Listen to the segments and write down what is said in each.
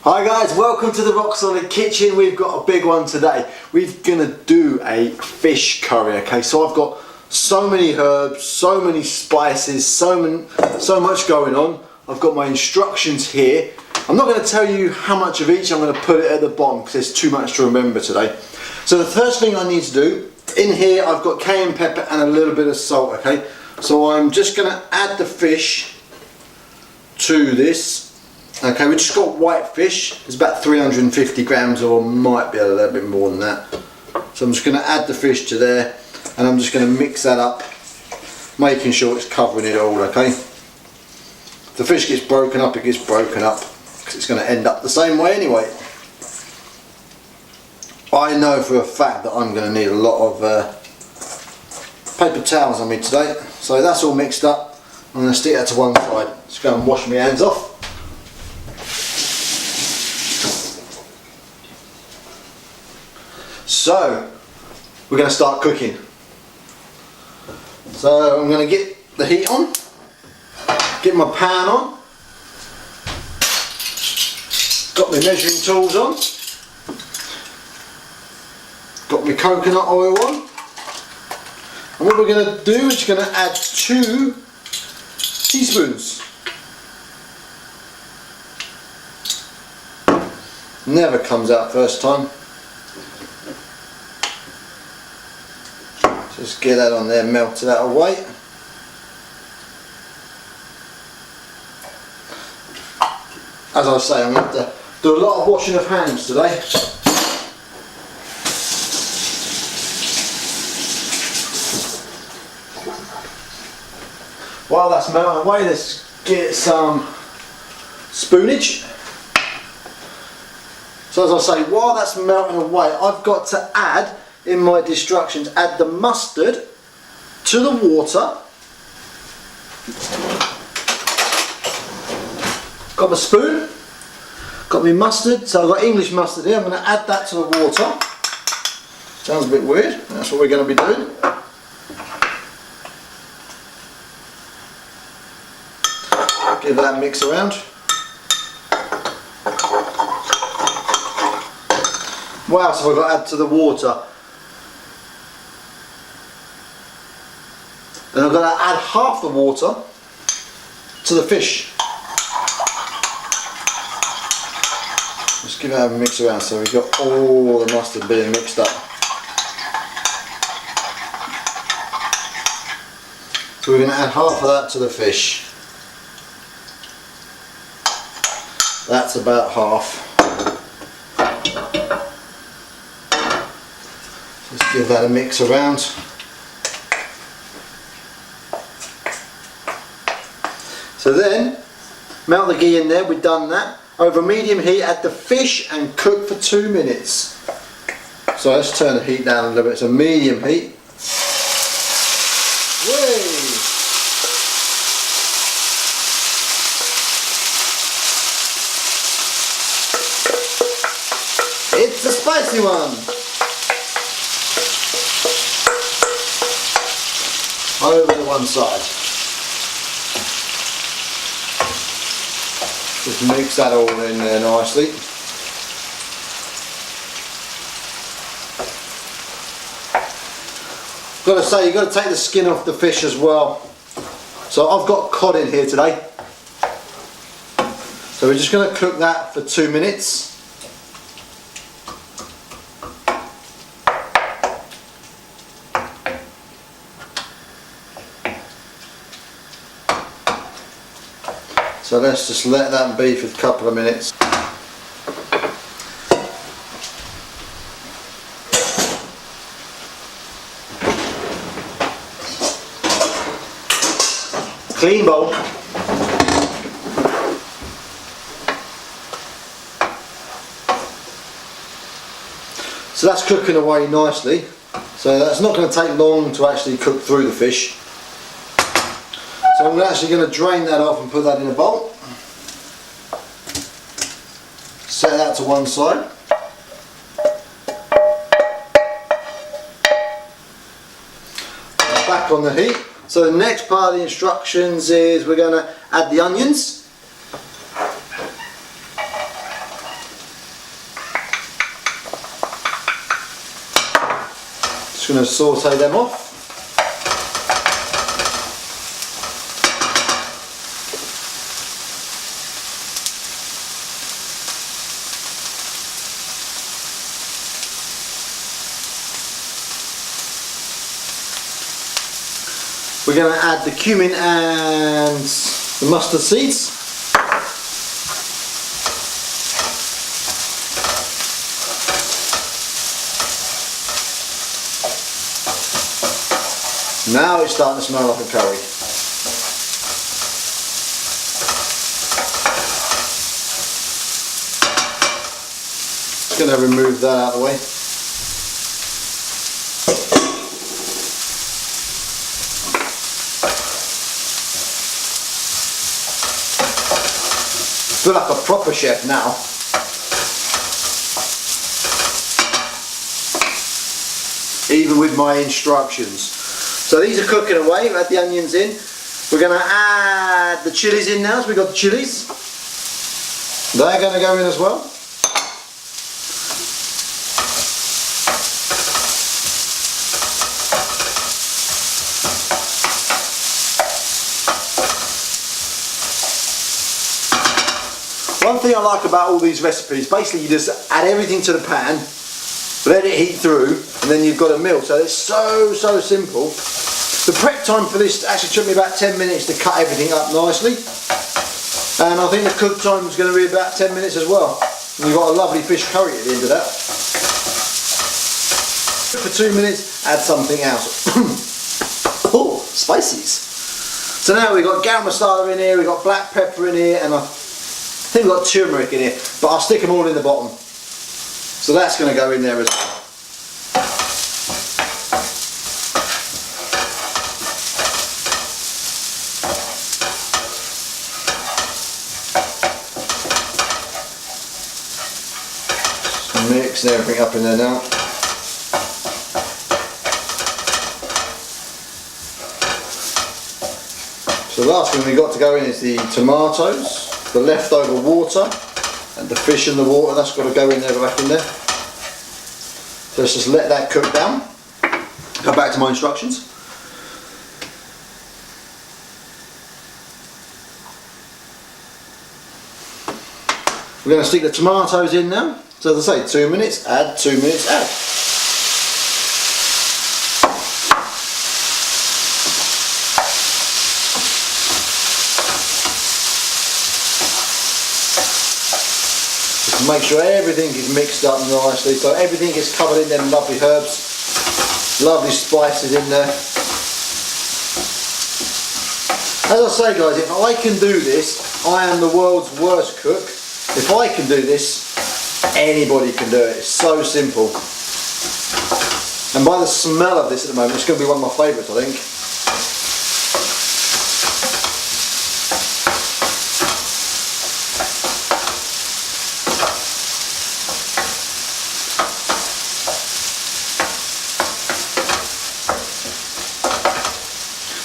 Hi guys, welcome to the Rock Solid Kitchen. We've got a big one today. We're gonna do a fish curry, okay? So I've got so many herbs, so many spices, so much going on. I've got my instructions here. I'm not gonna tell you how much of each, I'm gonna put it at the bottom because there's too much to remember today. So the first thing I need to do, in here I've got cayenne pepper and a little bit of salt, okay? So I'm just gonna add the fish to this. Okay, we just got white fish. It's about 350 grams, or might be a little bit more than that. So I'm just going to add the fish to there, and I'm just going to mix that up, making sure it's covering it all. Okay. If the fish gets broken up, it gets broken up, because it's going to end up the same way anyway. I know for a fact that I'm going to need a lot of paper towels on me today. So that's all mixed up. I'm going to stick that to one side. Just go and wash my hands off. So, we're going to start cooking. So I'm going to get the heat on, get my pan on, got my measuring tools on, got my coconut oil on, and what we're going to do is going to add 2 teaspoons. Never comes out first time. Just get that on there, melt it out away. As I say, I'm going to have to do a lot of washing of hands today. While that's melting away, let's get some spoonage. So as I say, while that's melting away, I've got to add, in my instructions, add the mustard to the water. Got my spoon, got my mustard, so I've got English mustard here. I'm going to add that to the water. Sounds a bit weird, that's what we're going to be doing. Give that a mix around. What else have I got to add to the water? Then I'm going to add half the water to the fish. Just give it a mix around so we've got all the mustard being mixed up. So we're going to add half of that to the fish. That's about half. Just give that a mix around. So then, melt the ghee in there, we've done that. Over medium heat, add the fish and cook for 2 minutes. So let's turn the heat down a little bit, so medium heat. Whey! It's the spicy one! Over to one side. Just mix that all in there nicely. Got to say, you've got to take the skin off the fish as well. So I've got cod in here today. So we're just going to cook that for 2 minutes. So let's just let that be for a couple of minutes. Clean bowl. So that's cooking away nicely. So that's not going to take long to actually cook through the fish. So I'm actually going to drain that off and put that in a bowl. Set that to one side. Back on the heat. So the next part of the instructions is we're going to add the onions. going to saute them off. We're going to add the cumin and the mustard seeds. Now it's starting to smell like a curry. Just going to remove that out of the way. I feel like a proper chef now. Even with my instructions. So these are cooking away. We've had the onions in. We're going to add the chilies in now. So we've got the chilies. They're going to go in as well. One thing I like about all these recipes, basically you just add everything to the pan, let it heat through, and then you've got a meal. So it's so simple. The prep time for this actually took me about 10 minutes to cut everything up nicely. And I think the cook time is going to be about 10 minutes as well. And you've got a lovely fish curry at the end of that. For 2 minutes, add something else. Oh, spices. So now we've got garam masala in here, we've got black pepper in here, and I think we've got turmeric in here, but I'll stick them all in the bottom. So that's going to go in there as well. Just mix everything up in there now. So the last thing we've got to go in is the tomatoes. The leftover water and the fish in the water, that's got to go in there, back in there. So let's just let that cook down. Go back to my instructions. We're going to stick the tomatoes in now. So as I say, 2 minutes, add, 2 minutes, add. Make sure everything is mixed up nicely, so everything is covered in them lovely herbs, lovely spices in there. As I say guys, if I can do this, I am the world's worst cook. If I can do this, anybody can do it. It's so simple. And by the smell of this at the moment, it's going to be one of my favourites, I think.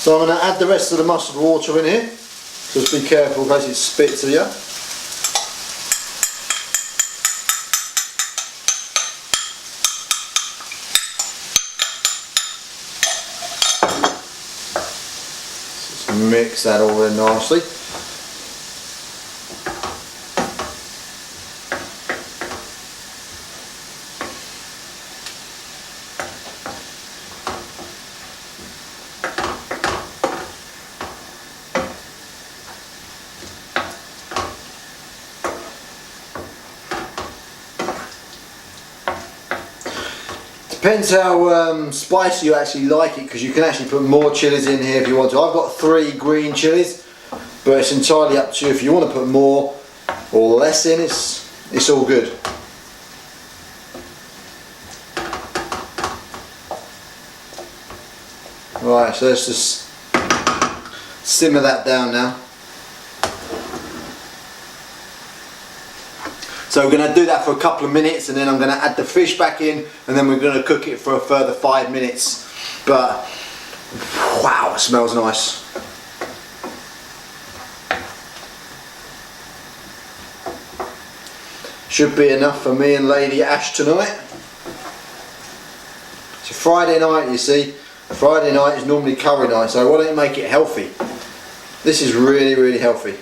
So I'm going to add the rest of the mustard water in here. Just be careful in case it spits at you. Just mix that all in nicely. Depends how spicy you actually like it, because you can actually put more chilies in here if you want to. I've got 3 green chilies, but it's entirely up to you if you want to put more or less in. It's all good. Right, so let's just simmer that down now. So we're going to do that for a couple of minutes, and then I'm going to add the fish back in, and then we're going to cook it for a further 5 minutes. But wow, it smells nice. Should be enough for me and Lady Ash tonight. So Friday night, you see. Friday night is normally curry night, so why don't you make it healthy? This is really, really healthy.